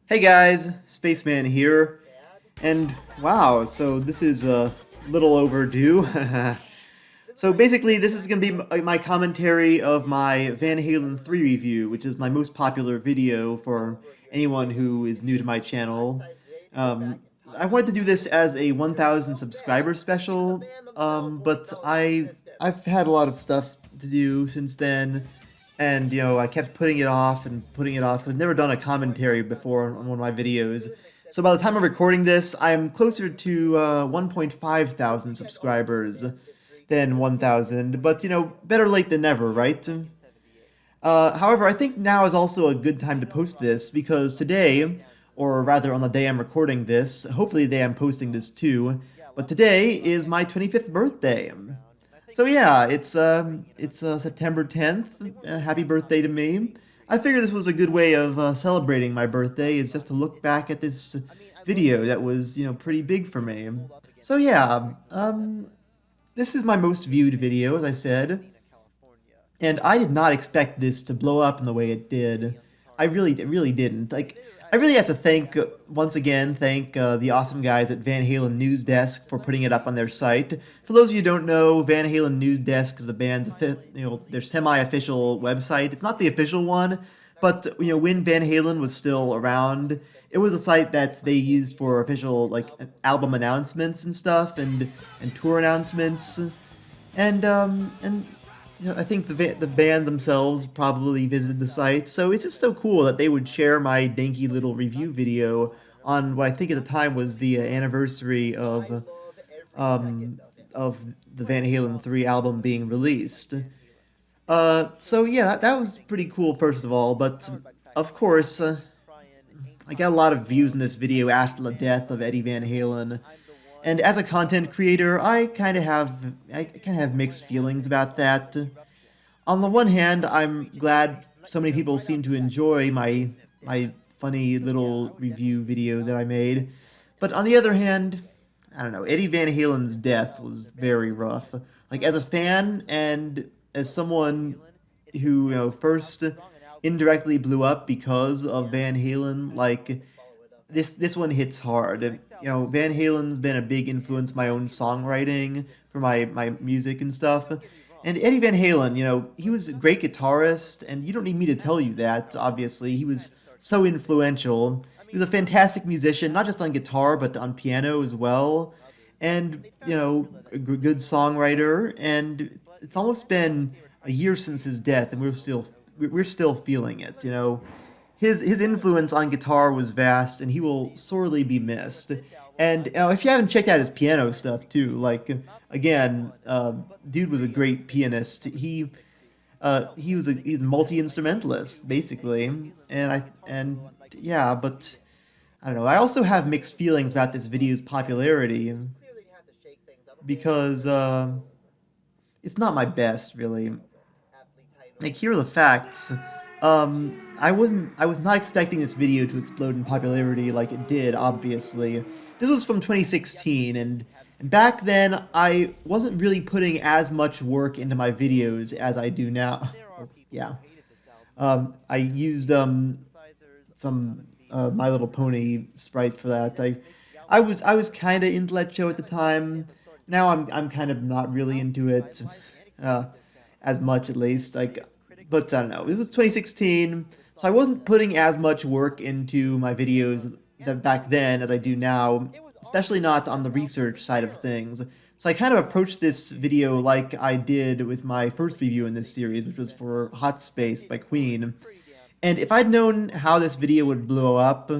Hey guys, Spaceman here, and wow, so this is a little overdue. So basically, this is going to be my commentary of my Van Halen 3 review, which is my most popular video for anyone who is new to my channel. Um, I wanted to do this as a 1,000 subscriber special, but I've had a lot of stuff to do since then, and I kept putting it off and putting it off. 'Cause I've never done a commentary before on one of my videos. So by the time I'm recording this, I'm closer to 1.5 thousand subscribers than 1,000, but better late than never, right? However, I think now is also a good time to post this because today, or rather on the day I'm recording this, hopefully the day I'm posting this too, but today is my 25th birthday. So yeah, it's September 10th. Happy birthday to me. I figured this was a good way of celebrating my birthday, is just to look back at this video that was pretty big for me. So yeah, this is my most viewed video, as I said, and I did not expect this to blow up in the way it did. I really didn't. Like, I really have to thank, once again, the awesome guys at Van Halen News Desk for putting it up on their site. For those of you who don't know, Van Halen News Desk is the band's, their semi-official website. It's not the official one, but when Van Halen was still around, it was a site that they used for official album announcements and stuff, and tour announcements, and I think the band themselves probably visited the site, so it's just so cool that they would share my dinky little review video on what I think at the time was the anniversary um, of the Van Halen 3 album being released. So yeah, that was pretty cool, first of all, but of course, I got a lot of views in this video after the death of Eddie Van Halen. And as a content creator, I kind of have mixed feelings about that. On the one hand, I'm glad so many people seem to enjoy my funny little review video that I made. But on the other hand, I don't know, Eddie Van Halen's death was very rough. Like, as a fan and as someone who, first indirectly blew up because of Van Halen, like, this one hits hard. Van Halen's been a big influence in my own songwriting for my music and stuff. And Eddie Van Halen, he was a great guitarist, and you don't need me to tell you that, obviously. He was so influential. He was a fantastic musician, not just on guitar, but on piano as well. And, a good songwriter, and it's almost been a year since his death, and we're still feeling it, His influence on guitar was vast, and he will sorely be missed. And if you haven't checked out his piano stuff too, again, dude was a great pianist. He's a multi-instrumentalist basically, and yeah, but I don't know. I also have mixed feelings about this video's popularity because it's not my best, really. Like, here are the facts. I was not expecting this video to explode in popularity like it did, obviously. This was from 2016, and back then, I wasn't really putting as much work into my videos as I do now. Yeah. I used, some, My Little Pony sprite for that. I was kinda into that show at the time. Now I'm kind of not really into it, uh, as much at least. But I don't know. This was 2016, so I wasn't putting as much work into my videos back then as I do now, especially not on the research side of things. So I kind of approached this video like I did with my first review in this series, which was for Hot Space by Queen. And if I'd known how this video would blow up,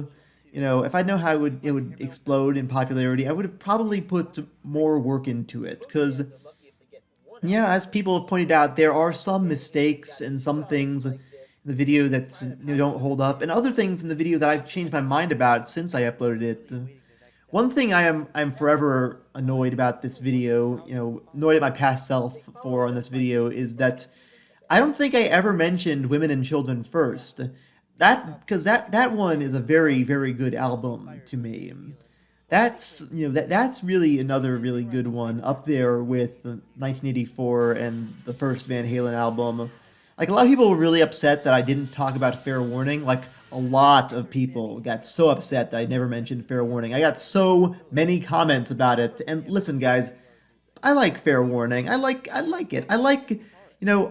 if I'd known how it would explode in popularity, I would have probably put more work into it, because yeah, as people have pointed out, there are some mistakes and some things in the video that don't hold up, and other things in the video that I've changed my mind about since I uploaded it. One thing I'm forever annoyed about this video, annoyed at my past self for on this video, is that I don't think I ever mentioned Women and Children first. Because that one is a very, very good album to me. That's really another really good one, up there with 1984 and the first Van Halen album. Like, a lot of people were really upset that I didn't talk about Fair Warning. Like, a lot of people got so upset that I never mentioned Fair Warning. I got so many comments about it. And listen, guys, I like Fair Warning. I like it. I like,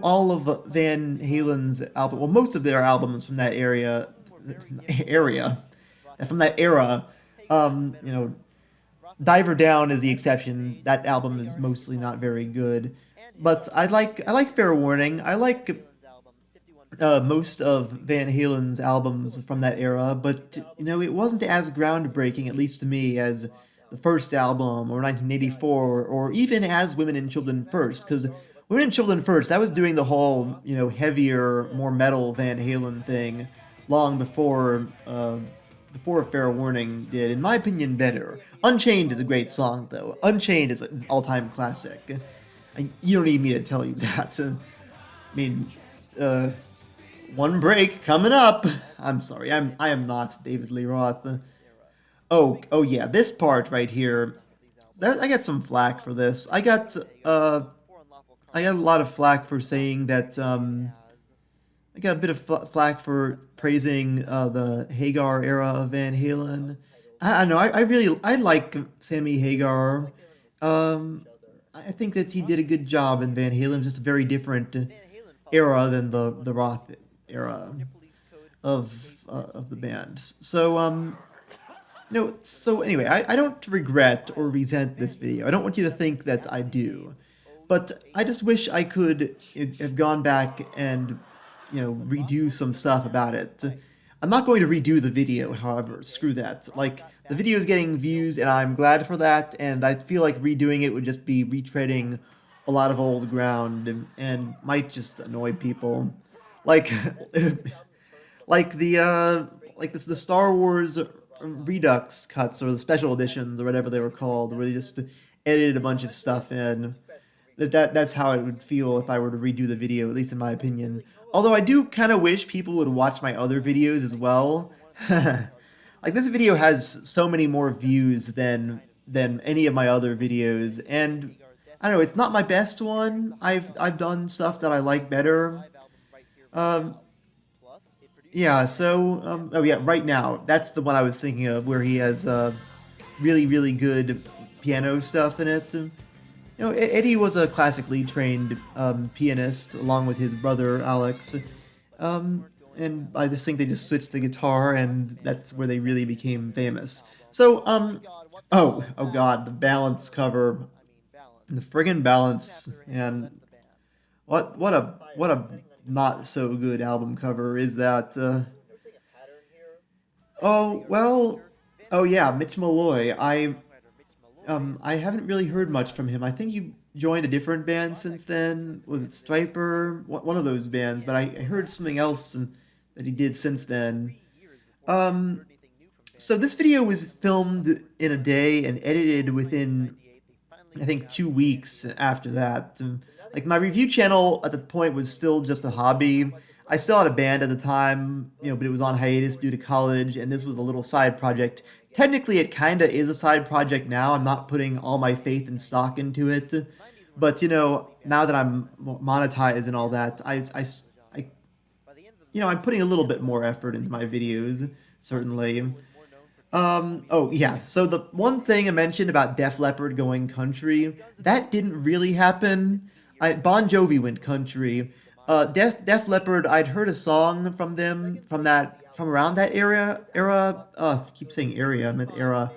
all of Van Halen's album. Well, most of their albums from that area, from that era. Um, you know, Diver Down is the exception. That album is mostly not very good. But I like Fair Warning. I like most of Van Halen's albums from that era, but it wasn't as groundbreaking, at least to me, as the first album or 1984, or even as Women and Children First, because Women and Children First, that was doing the whole heavier, more metal Van Halen thing long before Fair Warning did. In my opinion, better. Unchained is a great song, though. Unchained is an all-time classic. You don't need me to tell you that. I mean, uh, one break coming up. I'm sorry, I am not David Lee Roth. Oh yeah, this part right here. I got some flack for this. I got a lot of flack for saying that. I got a bit of flack for praising the Hagar era of Van Halen. I don't know. I like Sammy Hagar. I think that he did a good job in Van Halen. Just a very different era than the Roth era of the band. So anyway, I don't regret or resent this video. I don't want you to think that I do, but I just wish I could have gone back and redo some stuff about it. I'm not going to redo the video, however. Screw that. Like, the video is getting views, and I'm glad for that, and I feel like redoing it would just be retreading a lot of old ground and might just annoy people. Like, the Star Wars Redux cuts, or the special editions, or whatever they were called, where they just edited a bunch of stuff in. That's how it would feel if I were to redo the video, at least in my opinion. Although I do kind of wish people would watch my other videos as well. Like, this video has so many more views than any of my other videos, and I don't know, it's not my best one. I've done stuff that I like better. Um, yeah. Oh yeah, right now that's the one I was thinking of, where he has really really good piano stuff in it. Eddie was a classically trained pianist, along with his brother Alex, and I just think they just switched the guitar, and that's where they really became famous. So, oh God, the Balance cover, the friggin' Balance, and what a not so good album cover is that? Oh well, oh yeah, Mitch Malloy. I haven't really heard much from him. I think he joined a different band since then. Was it Striper? One of those bands, but I heard something else that he did since then. Um, so this video was filmed in a day and edited within, I think, 2 weeks after that. Like, my review channel at the point was still just a hobby. I still had a band at the time, but it was on hiatus due to college, and this was a little side project. Technically, it kind of is a side project now. I'm not putting all my faith and stock into it. But, now that I'm monetized and all that, I'm putting a little bit more effort into my videos, certainly. Oh, yeah, so the one thing I mentioned about Def Leppard going country, that didn't really happen. Bon Jovi went country. Def Leppard, I'd heard a song from them from around that era. I keep saying area, I meant era.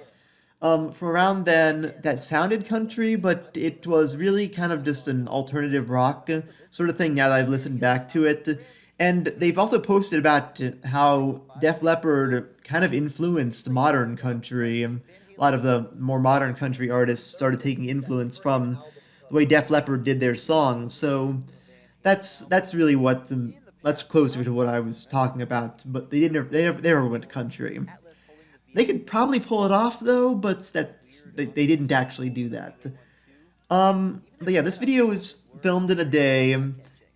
From around then, that sounded country, but it was really kind of just an alternative rock sort of thing now that I've listened back to it. And they've also posted about how Def Leppard kind of influenced modern country. A lot of the more modern country artists started taking influence from the way Def Leppard did their songs. So that's really that's closer to what I was talking about. But they never went country. They could probably pull it off though, but they didn't actually do that. But yeah, this video was filmed in a day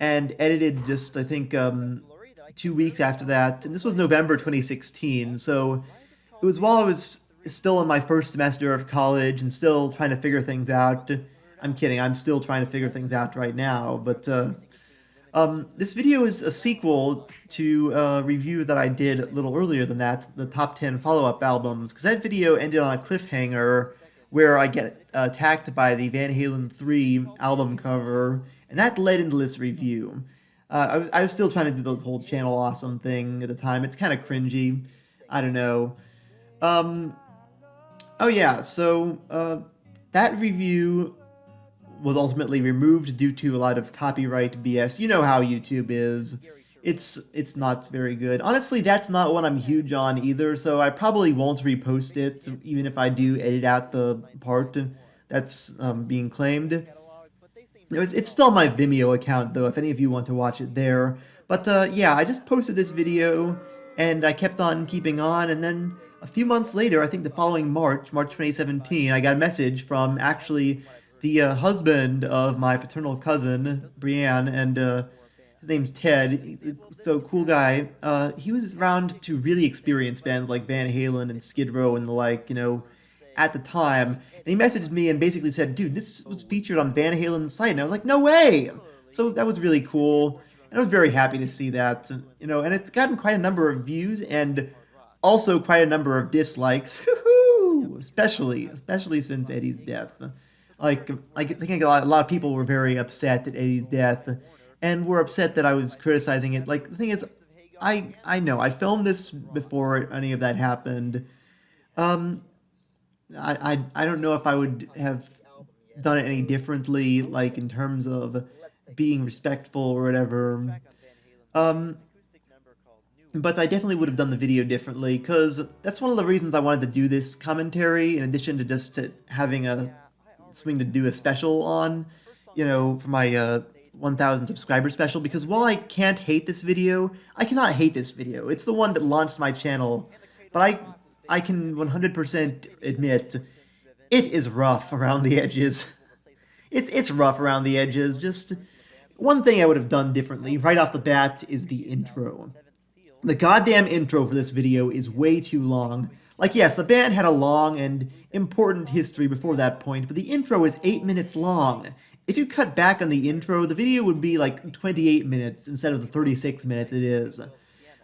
and edited just, I think, 2 weeks after that. And this was November 2016, so it was while I was still in my first semester of college and still trying to figure things out. I'm kidding, I'm still trying to figure things out right now, but This video is a sequel to a review that I did a little earlier than that, the top 10 follow-up albums, because that video ended on a cliffhanger where I get attacked by the Van Halen 3 album cover, and that led into this review. I was still trying to do the whole channel awesome thing at the time. It's kind of cringy. I don't know. Um, oh yeah, so that review was ultimately removed due to a lot of copyright BS. You know how YouTube is. It's not very good. Honestly, that's not what I'm huge on either, so I probably won't repost it, even if I do edit out the part that's being claimed. It's still on my Vimeo account, though, if any of you want to watch it there. But yeah, I just posted this video, and I kept on keeping on, and then a few months later, I think the following March 2017, I got a message from actually the husband of my paternal cousin, Brienne, and his name's Ted. He's a so cool guy. He was around to really experienced bands like Van Halen and Skid Row and the like, at the time. And he messaged me and basically said, dude, this was featured on Van Halen's site. And I was like, no way! So that was really cool. And I was very happy to see that, and it's gotten quite a number of views and also quite a number of dislikes. Especially since Eddie's death. Like, I think a lot of people were very upset at Eddie's death, and were upset that I was criticizing it. Like, the thing is, I know, I filmed this before any of that happened. Um, I don't know if I would have done it any differently, like, in terms of being respectful or whatever. Um, but I definitely would have done the video differently, because that's one of the reasons I wanted to do this commentary, in addition to just having something to do a special on, for my 1,000 subscriber special, because while I can't hate this video, I cannot hate this video. It's the one that launched my channel, but I can 100% admit it is rough around the edges. It's rough around the edges. Just one thing I would have done differently right off the bat is the intro. The goddamn intro for this video is way too long. Like, yes, the band had a long and important history before that point, but the intro is 8 minutes long. If you cut back on the intro, the video would be like 28 minutes instead of the 36 minutes it is.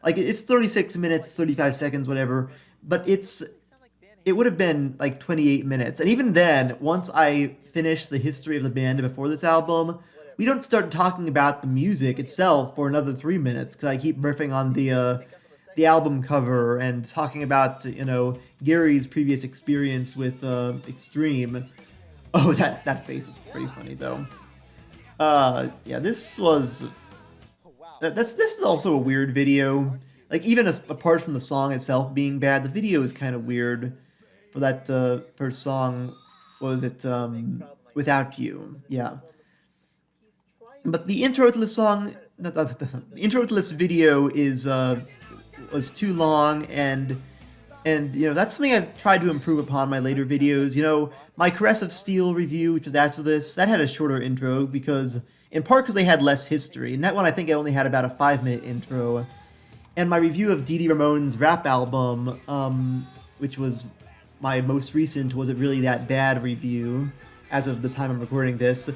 Like, it's 36 minutes, 35 seconds, whatever, but it would have been like 28 minutes. And even then, once I finish the history of the band before this album, we don't start talking about the music itself for another 3 minutes, because I keep riffing on the album cover and talking about, Gary's previous experience with Extreme. Oh, that face is pretty funny, though. Yeah, this is also a weird video. Like, even apart from the song itself being bad, the video is kind of weird for that first song. What was it? Without You. Yeah. But the intro to the song, the intro to this video was too long, and that's something I've tried to improve upon in my later videos. My Caress of Steel review, which was after this, that had a shorter intro in part because they had less history, and that one I think I only had about a 5-minute intro. And my review of Dee Dee Ramone's rap album, which was my most recent Was It Really That Bad review, as of the time I'm recording this.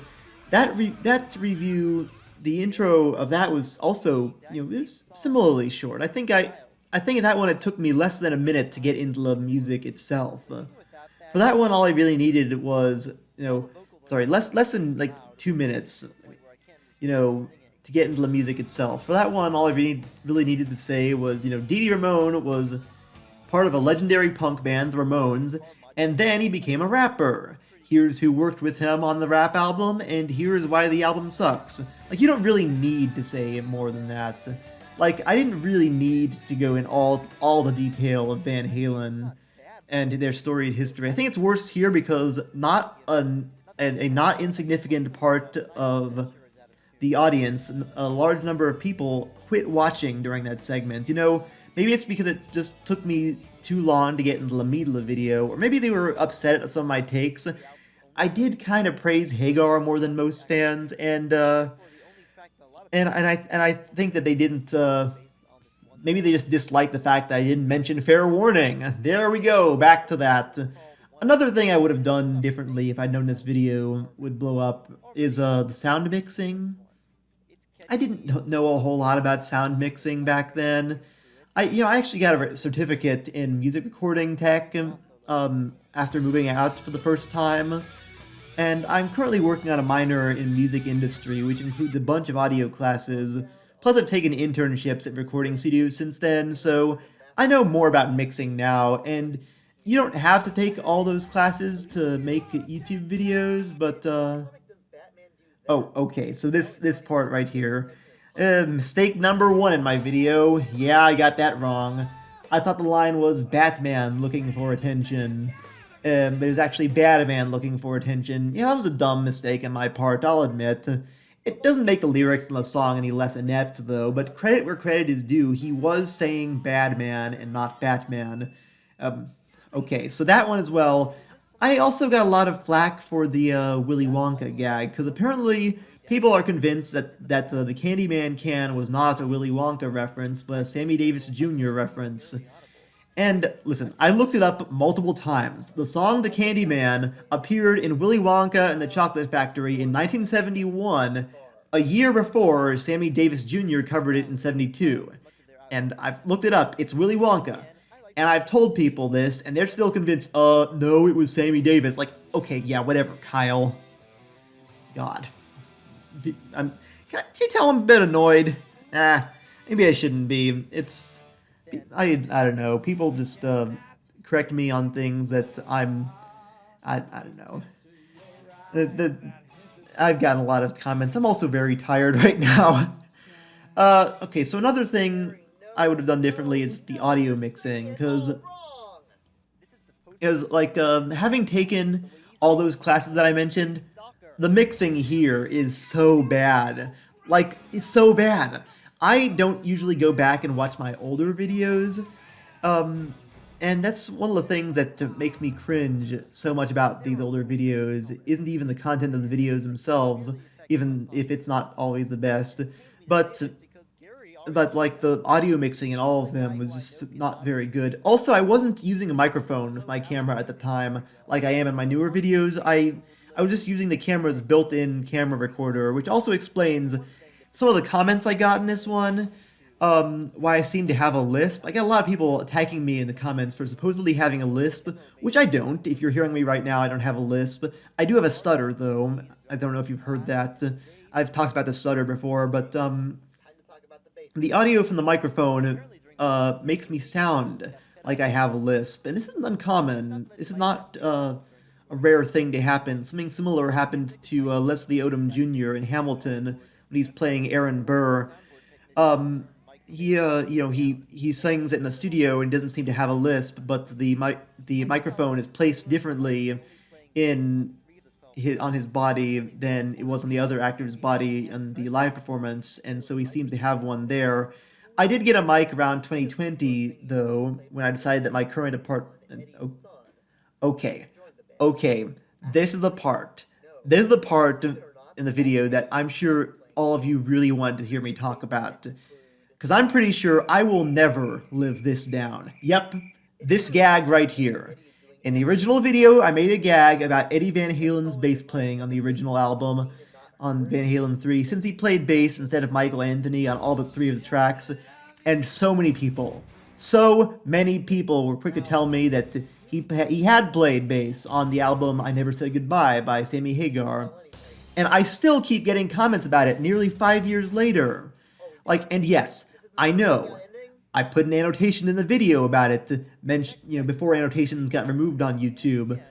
That review, the intro of that was also, it was similarly short. I think in that one it took me less than a minute to get into the music itself. For that one, all I really needed was, less than like 2 minutes, to get into the music itself. For that one, all I really needed to say was, Dee Dee Ramone was part of a legendary punk band, the Ramones, and then he became a rapper. Here's who worked with him on the rap album, and here's why the album sucks. Like, you don't really need to say more than that. Like, I didn't really need to go in all the detail of Van Halen and their storied history. I think it's worse here because not a not insignificant part of the audience, a large number of people, quit watching during that segment. Maybe it's because it just took me too long to get into the meat of the video, or maybe they were upset at some of my takes. I did kind of praise Hagar more than most fans, and I think that they didn't. Maybe they just disliked the fact that I didn't mention Fair Warning. There we go, back to that. Another thing I would have done differently if I'd known this video would blow up is the sound mixing. I didn't know a whole lot about sound mixing back then. I actually got a certificate in music recording tech after moving out for the first time, and I'm currently working on a minor in music industry, which includes a bunch of audio classes. Plus, I've taken internships at recording studios since then, so I know more about mixing now. And you don't have to take all those classes to make YouTube videos, but oh, okay. So this part right here, mistake number one in my video. Yeah, I got that wrong. I thought the line was Batman looking for attention, but it was actually Batman looking for attention. Yeah, that was a dumb mistake on my part, I'll admit. It doesn't make the lyrics in the song any less inept, though, but credit where credit is due, he was saying Badman and not Batman. Okay, so that one as well. I also got a lot of flack for the Willy Wonka gag, because apparently people are convinced that the Candyman can was not a Willy Wonka reference, but a Sammy Davis Jr. reference. And listen, I looked it up multiple times. The song The Candyman appeared in Willy Wonka and the Chocolate Factory in 1971, a year before Sammy Davis Jr. covered it in 72. And I've looked it up, it's Willy Wonka. And I've told people this, and they're still convinced, no, it was Sammy Davis. Like, okay, yeah, whatever, Kyle. God. Can you tell I'm a bit annoyed? Maybe I shouldn't be. I don't know. People just correct me on things that I don't know. I've gotten a lot of comments. I'm also very tired right now. Okay, so another thing I would have done differently is the audio mixing, because like having taken all those classes that I mentioned, the mixing here is so bad. Like, it's so bad. I don't usually go back and watch my older videos, and that's one of the things that makes me cringe so much about these older videos, isn't even the content of the videos themselves, even if it's not always the best, but like the audio mixing in all of them was just not very good. Also, I wasn't using a microphone with my camera at the time like I am in my newer videos. I was just using the camera's built-in camera recorder, which also explains some of the comments I got in this one, why I seem to have a lisp. I got a lot of people attacking me in the comments for supposedly having a lisp, which I don't. If you're hearing me right now, I don't have a lisp. I do have a stutter, though. I don't know if you've heard that. I've talked about the stutter before, but the audio from the microphone makes me sound like I have a lisp, and this isn't uncommon. This is not a rare thing to happen. Something similar happened to Leslie Odom Jr. in Hamilton when he's playing Aaron Burr. He sings it in the studio and doesn't seem to have a lisp, but the microphone is placed differently on his body than it was on the other actor's body in the live performance, and so he seems to have one there. I did get a mic around 2020, though, when I decided that my current apartment... Okay, this is the part. This is the part in the video that I'm sure all of you really wanted to hear me talk about. Because I'm pretty sure I will never live this down. Yep, this gag right here. In the original video, I made a gag about Eddie Van Halen's bass playing on the original album, on Van Halen 3, since he played bass instead of Michael Anthony on all but 3 of the tracks, and so many people were quick to tell me that he had played bass on the album I Never Said Goodbye by Sammy Hagar, and I still keep getting comments about it nearly 5 years later. Like, and yes, I know, I put an annotation in the video about it to mention, before annotations got removed on YouTube.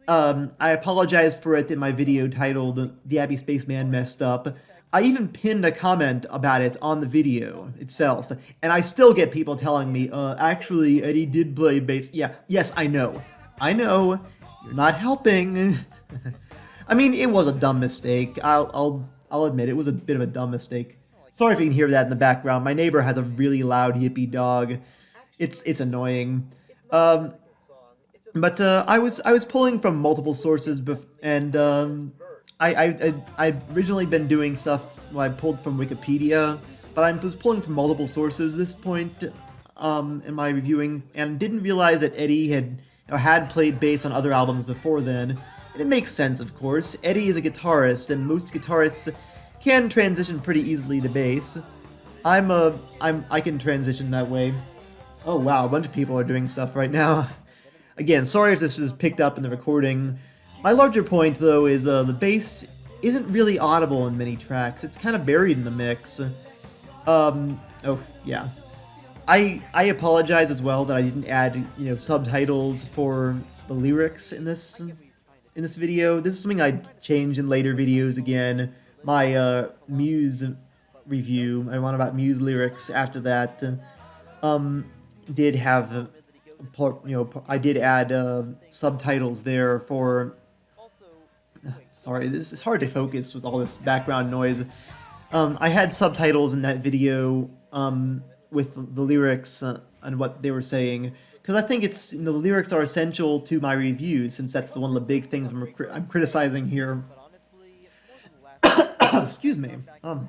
I apologize for it in my video titled TheHappySpaceman Messed Up. I even pinned a comment about it on the video itself, and I still get people telling me, actually, Eddie did play bass. Yeah, yes, I know, you're not helping. I mean, it was a dumb mistake. I'll admit it was a bit of a dumb mistake. Sorry if you can hear that in the background. My neighbor has a really loud yippy dog. It's annoying. But I was pulling from multiple sources, and I'd originally been doing stuff. Well, I pulled from Wikipedia, but I was pulling from multiple sources at this point in my reviewing, and didn't realize that Eddie had played bass on other albums before then. And it makes sense, of course. Eddie is a guitarist, and most guitarists can transition pretty easily to bass. I can transition that way. Oh wow, a bunch of people are doing stuff right now. Again, sorry if this was picked up in the recording. My larger point, though, is the bass isn't really audible in many tracks. It's kind of buried in the mix. Oh, yeah. I apologize as well that I didn't add, subtitles for the lyrics in this video. This is something I change in later videos again. My Muse review, I want about Muse lyrics after that, um, did have I did add subtitles there for. Sorry, this is hard to focus with all this background noise. I had subtitles in that video with the lyrics and what they were saying, because I think the lyrics are essential to my review, since that's one of the big things I'm criticizing here. Excuse me. Mm.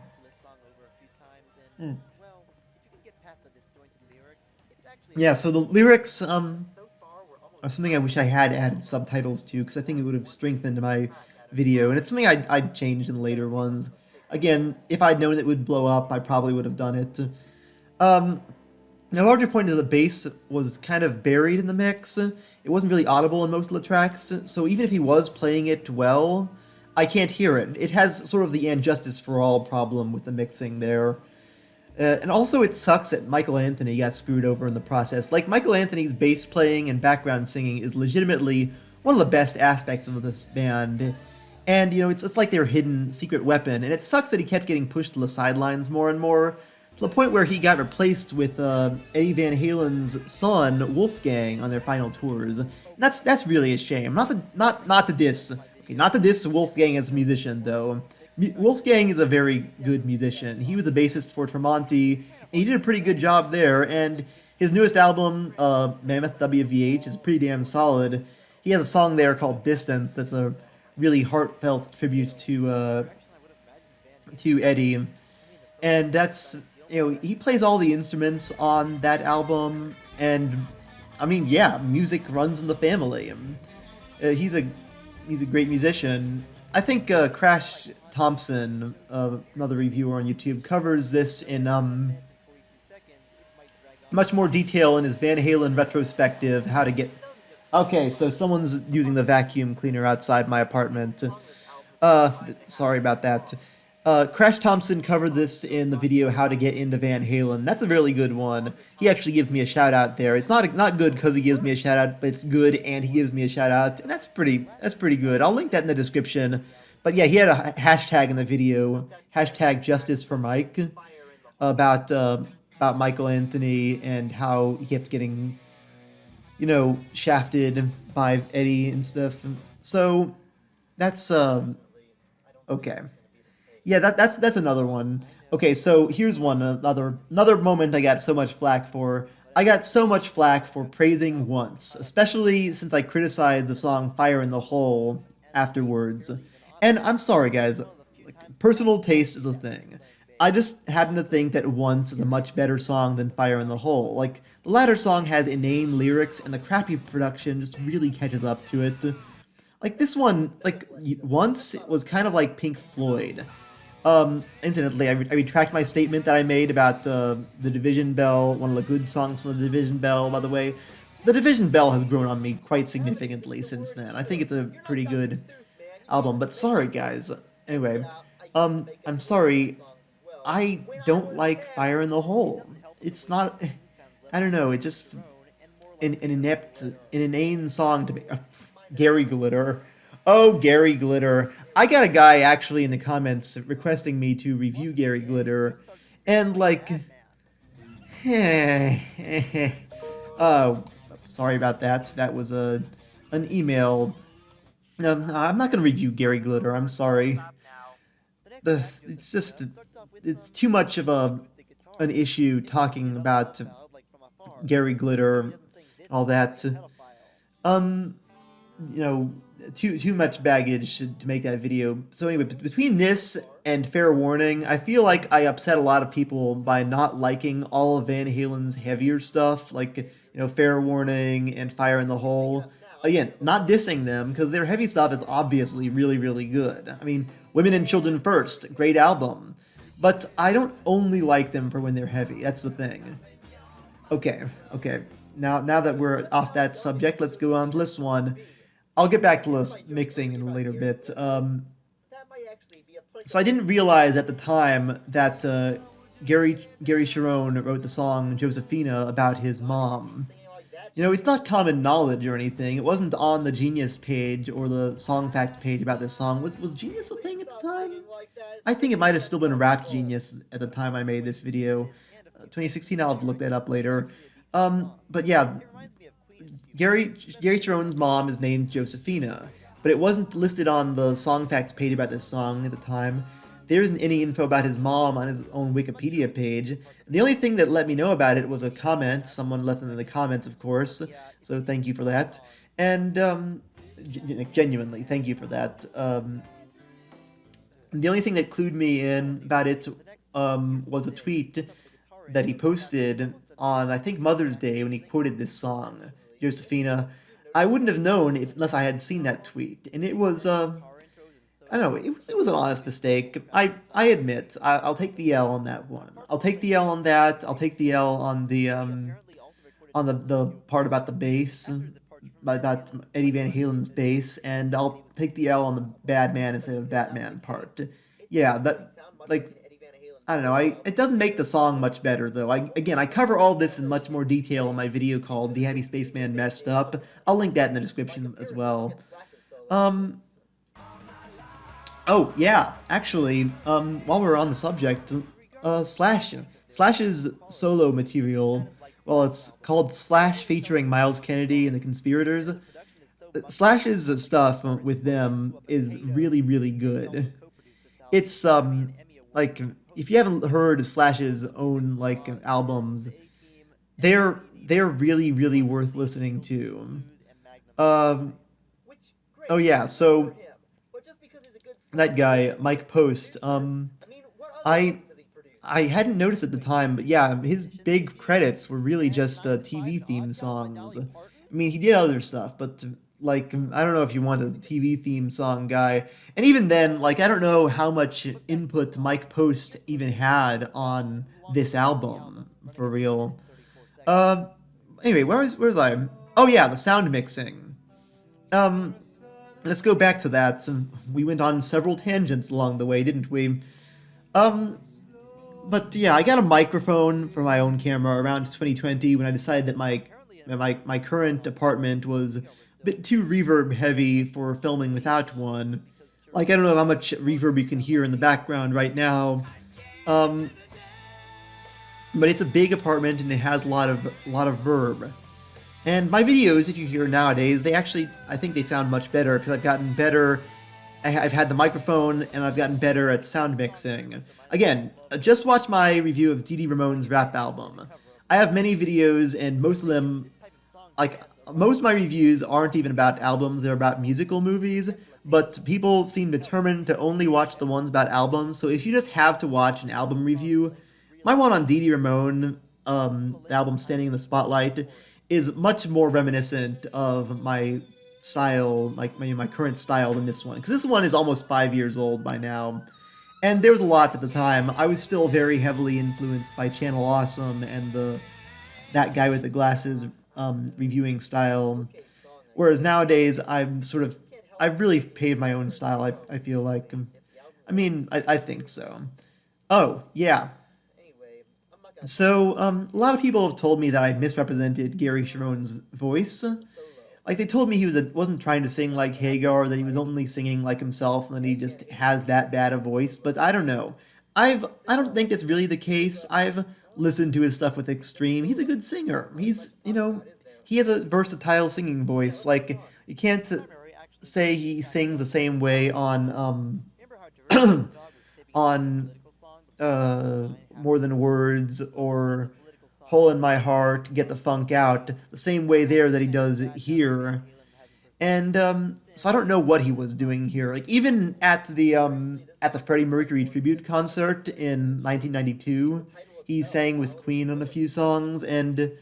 Yeah, so the lyrics are something I wish I had added subtitles to, because I think it would have strengthened my video, and it's something I'd changed in later ones. Again, if I'd known it would blow up, I probably would have done it. The larger point is the bass was kind of buried in the mix. It wasn't really audible in most of the tracks, so even if he was playing it well, I can't hear it. It has sort of the And Justice for All problem with the mixing there. And also it sucks that Michael Anthony got screwed over in the process. Like, Michael Anthony's bass playing and background singing is legitimately one of the best aspects of this band. And, it's like their hidden secret weapon. And it sucks that he kept getting pushed to the sidelines more and more, to the point where he got replaced with Eddie Van Halen's son, Wolfgang, on their final tours. And that's really a shame. Not to diss. Okay, not to diss Wolfgang as a musician, though. Wolfgang is a very good musician. He was a bassist for Tremonti, and he did a pretty good job there, and his newest album, Mammoth WVH, is pretty damn solid. He has a song there called Distance that's a really heartfelt tribute to Eddie, and that's, he plays all the instruments on that album, and, I mean, yeah, music runs in the family. He's a great musician. I think Crash Thompson, another reviewer on YouTube, covers this in much more detail in his Van Halen retrospective, how to get... Okay, so someone's using the vacuum cleaner outside my apartment. Sorry about that. Crash Thompson covered this in the video How to Get Into Van Halen. That's a really good one. He actually gives me a shout out there. It's not good because he gives me a shout out, but it's good and he gives me a shout out, and that's pretty good. I'll link that in the description. But yeah, he had a hashtag in the video, hashtag Justice for Mike, about Michael Anthony and how he kept getting, shafted by Eddie and stuff. So that's okay. Yeah, that's another one. Okay, so here's another moment I got so much flack for. I got so much flack for praising Once, especially since I criticized the song Fire in the Hole afterwards. And I'm sorry, guys. Personal taste is a thing. I just happen to think that Once is a much better song than Fire in the Hole. Like, the latter song has inane lyrics, and the crappy production just really catches up to it. Like, this one, Once was kind of like Pink Floyd. Incidentally, I retract my statement that I made about the Division Bell, one of the good songs from the Division Bell, by the way. The Division Bell has grown on me quite significantly since then. I think it's a pretty good album, but sorry, guys. Anyway, I'm sorry. I don't like Fire in the Hole. It's not... I don't know, it just... An inane song to me. Gary Glitter. Oh, Gary Glitter. I got a guy actually in the comments requesting me to review Gary Glitter, and sorry about that. That was an email. No, I'm not gonna review Gary Glitter. I'm sorry. It's too much of an issue talking about Gary Glitter, all that. Too much baggage to make that video. So anyway, between this and Fair Warning, I feel like I upset a lot of people by not liking all of Van Halen's heavier stuff, like, Fair Warning and Fire in the Hole. Again, not dissing them, because their heavy stuff is obviously really, really good. I mean, Women and Children First, great album. But I don't only like them for when they're heavy, that's the thing. Okay, okay. Now that we're off that subject, let's go on to this one. I'll get back to this mixing in a later bit. So I didn't realize at the time that Gary Cherone wrote the song Josephina about his mom. You know, it's not common knowledge or anything. It wasn't on the Genius page or the Song Facts page about this song. Was Genius a thing at the time? I think it might have still been Rap Genius at the time I made this video. 2016, I'll have to look that up later. But yeah, Gary Cherone's mom is named Josephina, but it wasn't listed on the Song Facts page about this song at the time. There isn't any info about his mom on his own Wikipedia page. The only thing that let me know about it was a comment. Someone left in the comments, of course, so thank you for that. And, genuinely, thank you for that. The only thing that clued me in about it was a tweet that he posted on, I think, Mother's Day when he quoted this song, Josephina. I wouldn't have known unless I had seen that tweet, and it was, I don't know, it was an honest mistake. I admit, I'll take the L on that one. I'll take the L on that. I'll take the L on the part about the bass, about Eddie Van Halen's bass, and I'll take the L on the bad man instead of Batman part. Yeah, that, like, I don't know, it doesn't make the song much better, though. Again, I cover all this in much more detail in my video called The Happy Spaceman Messed Up. I'll link that in the description as well. Oh, yeah, actually, while we're on the subject, Slash's solo material, well, it's called Slash featuring Miles Kennedy and the Conspirators. Slash's stuff with them is really, really good. It's, like, if you haven't heard Slash's own, like, albums, they're really, really worth listening to. Oh yeah, so that guy, Mike Post, I hadn't noticed at the time, but yeah, his big credits were really just TV theme songs. I mean, he did other stuff, but like, I don't know if you want a TV theme song guy. And even then, like, I don't know how much input Mike Post even had on this album, for real. Anyway, where was I? Oh yeah, the sound mixing. Let's go back to that. We went on several tangents along the way, didn't we? But yeah, I got a microphone for my own camera around 2020 when I decided that my current apartment was a bit too reverb heavy for filming without one. Like, I don't know how much reverb you can hear in the background right now. But it's a big apartment and it has a lot of verb. And my videos, if you hear nowadays, they actually, I think they sound much better because I've gotten better. I've had the microphone and I've gotten better at sound mixing. Again, just watch my review of Dee Dee Ramone's rap album. I have many videos and most of them, like, most of my reviews aren't even about albums, they're about musical movies, but people seem determined to only watch the ones about albums, so if you just have to watch an album review, my one on Dee Dee Ramone, the album Standing in the Spotlight, is much more reminiscent of my style, like my current style than this one, because this one is almost 5 years old by now, and there was a lot at the time. I was still very heavily influenced by Channel Awesome and that guy with the glasses reviewing style, whereas nowadays I've really paved my own style, I feel like. I mean, I think so. Oh, yeah. So, a lot of people have told me that I misrepresented Gary Cherone's voice. Like, they told me he wasn't trying to sing like Hagar, that he was only singing like himself, and that he just has that bad a voice, but I don't know. I don't think that's really the case. I've listened to his stuff with Extreme. He's a good singer. He's, he has a versatile singing voice. Like, you can't say he sings the same way on, on, More Than Words, or Hole in My Heart, Get the Funk Out, the same way there that he does here. And, so I don't know what he was doing here. Like, even at the Freddie Mercury tribute concert in 1992, he sang with Queen on a few songs, and,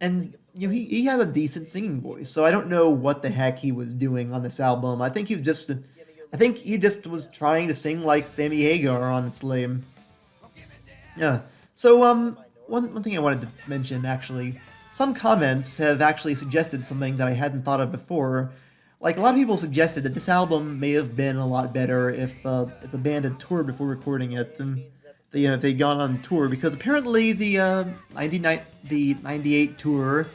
and he has a decent singing voice, so I don't know what the heck he was doing on this album. I think he just was trying to sing like Sammy Hagar, honestly. Yeah. So one thing I wanted to mention actually, some comments have actually suggested something that I hadn't thought of before. Like a lot of people suggested that this album may have been a lot better if the band had toured before recording it, and if they'd gone on tour, because apparently the 99 the 98 tour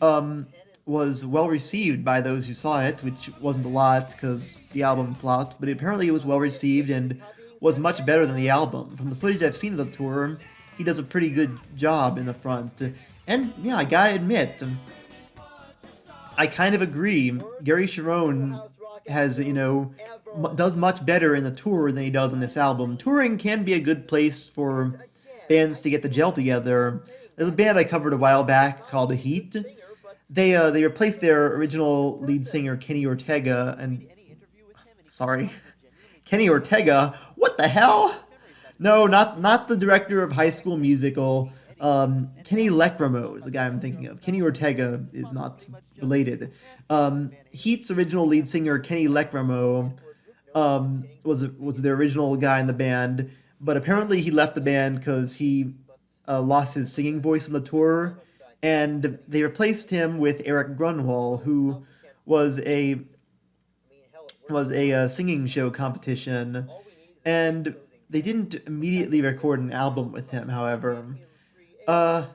um, was well received by those who saw it, which wasn't a lot because the album flopped, but apparently it was well received and was much better than the album. From the footage I've seen of the tour, he does a pretty good job in the front. And yeah, I gotta admit, I kind of agree. Gary Cherone has, does much better in the tour than he does on this album. Touring can be a good place for bands to get the gel together. There's a band I covered a while back called The Heat. They replaced their original lead singer Kenny Ortega and sorry, Kenny Ortega. What the hell? No, not the director of High School Musical. Kenny Leckramo is the guy I'm thinking of. Kenny Ortega is not related. Heat's original lead singer Kenny Leckramo was the original guy in the band, but apparently he left the band because he lost his singing voice on the tour, and they replaced him with Eric Grunwald, who was a singing show competition, and they didn't immediately record an album with him. However, uh,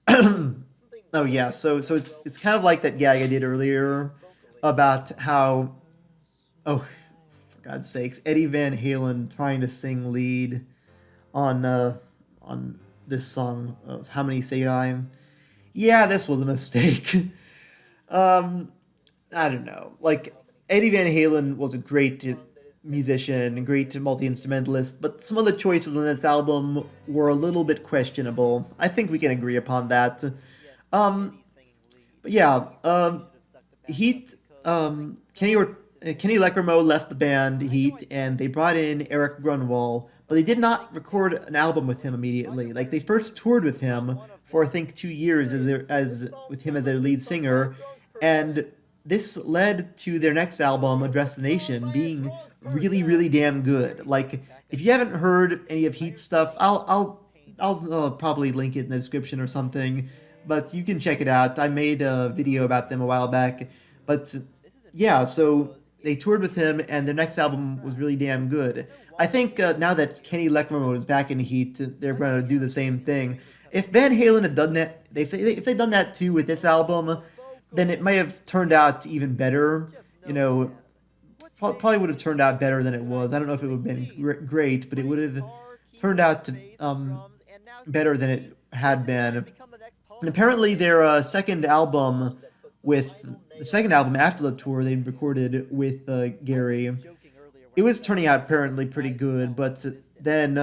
oh yeah, so it's kind of like that gag I did earlier about how, oh, for God's sakes, Eddie Van Halen trying to sing lead on on this song. How many say I? Yeah, this was a mistake. um, I don't know. Like Eddie Van Halen was a great musician, a great multi-instrumentalist, but some of the choices on this album were a little bit questionable. I think we can agree upon that. Um, but yeah, Heat, Kenny Leckramo left the band Heat, and they brought in Eric Grunwald, but they did not record an album with him immediately. Like they first toured with him for I think 2 years as with him as their lead singer, and this led to their next album, Address the Nation, being really, really damn good. Like, if you haven't heard any of Heat's stuff, I'll probably link it in the description or something, but you can check it out. I made a video about them a while back, but yeah, so they toured with him, and their next album was really damn good. I think now that Kenny Leckramo is back in Heat, they're going to do the same thing. If Van Halen had done that, if they'd done that too with this album, then it may have turned out even better. You know, probably would have turned out better than it was. I don't know if it would have been great, but it would have turned out to better than it had been. And apparently, their the second album after the tour they recorded with Gary, it was turning out apparently pretty good, but then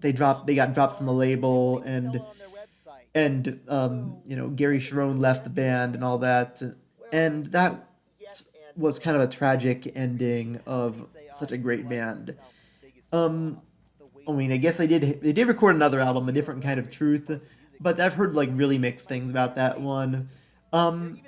they got dropped from the label, and Gary Cherone left the band and all that, and that was kind of a tragic ending of such a great band. I mean, I guess they did record another album, A Different Kind of Truth, but I've heard like really mixed things about that one. Um,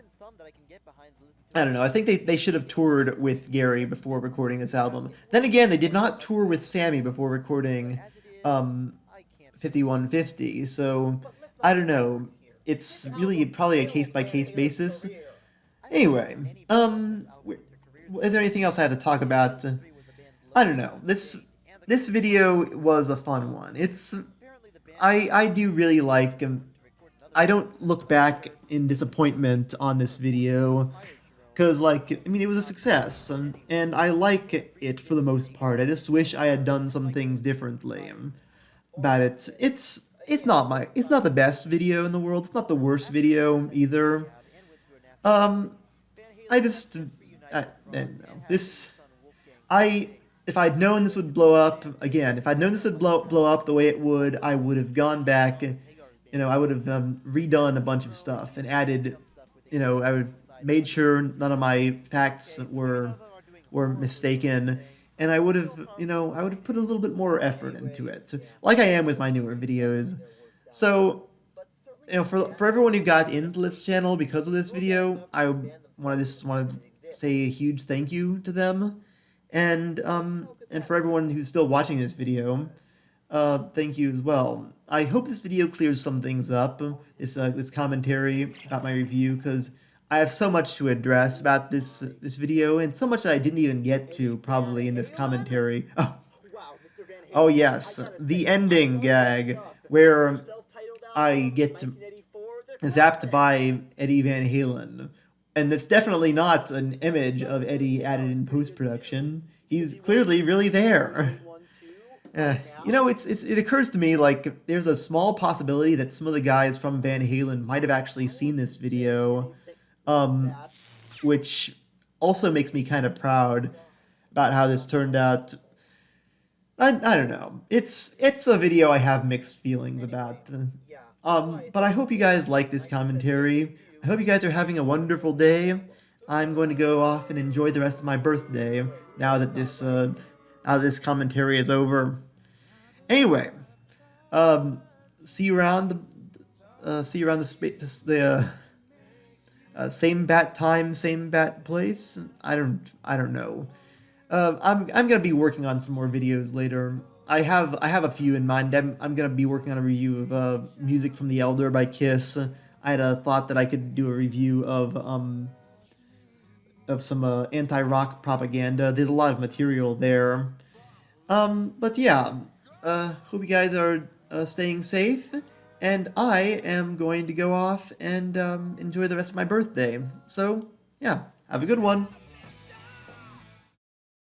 I don't know. I think they should have toured with Gary before recording this album. Then again, they did not tour with Sammy before recording 5150. So I don't know. It's really probably a case by case basis. Anyway, is there anything else I have to talk about? I don't know. This video was a fun one. I do really like. I don't look back in disappointment on this video, because, like, I mean, it was a success, and I like it for the most part. I just wish I had done some things differently about it. It's not the best video in the world. It's not the worst video either. Um, I don't know. If I'd known this would blow up, again, if I'd known this would blow up the way it would, I would have gone back, I would have redone a bunch of stuff and added, I would made sure none of my facts were mistaken, and I would have, put a little bit more effort into it, like I am with my newer videos. So for everyone who got into this channel because of this video, I want to say a huge thank you to them, and for everyone who's still watching this video, thank you as well. I hope this video clears some things up. This commentary about my review, because I have so much to address about this video, and so much that I didn't even get to probably in this commentary. Oh yes, the ending gag where I get zapped by Eddie Van Halen. And it's definitely not an image of Eddie added in post-production. He's clearly really there. It occurs to me, like, there's a small possibility that some of the guys from Van Halen might have actually seen this video, which also makes me kind of proud about how this turned out. I don't know. It's a video I have mixed feelings about. But I hope you guys like this commentary. I hope you guys are having a wonderful day. I'm going to go off and enjoy the rest of my birthday now that this commentary is over. Anyway, see you around the space, same bat time, same bat place. I don't know. I'm gonna be working on some more videos later. I have a few in mind. I'm gonna be working on a review of Music from the Elder by Kiss. I had a thought that I could do a review of some anti-rock propaganda. There's a lot of material there. But yeah, hope you guys are staying safe, and I am going to go off and enjoy the rest of my birthday. So yeah, have a good one.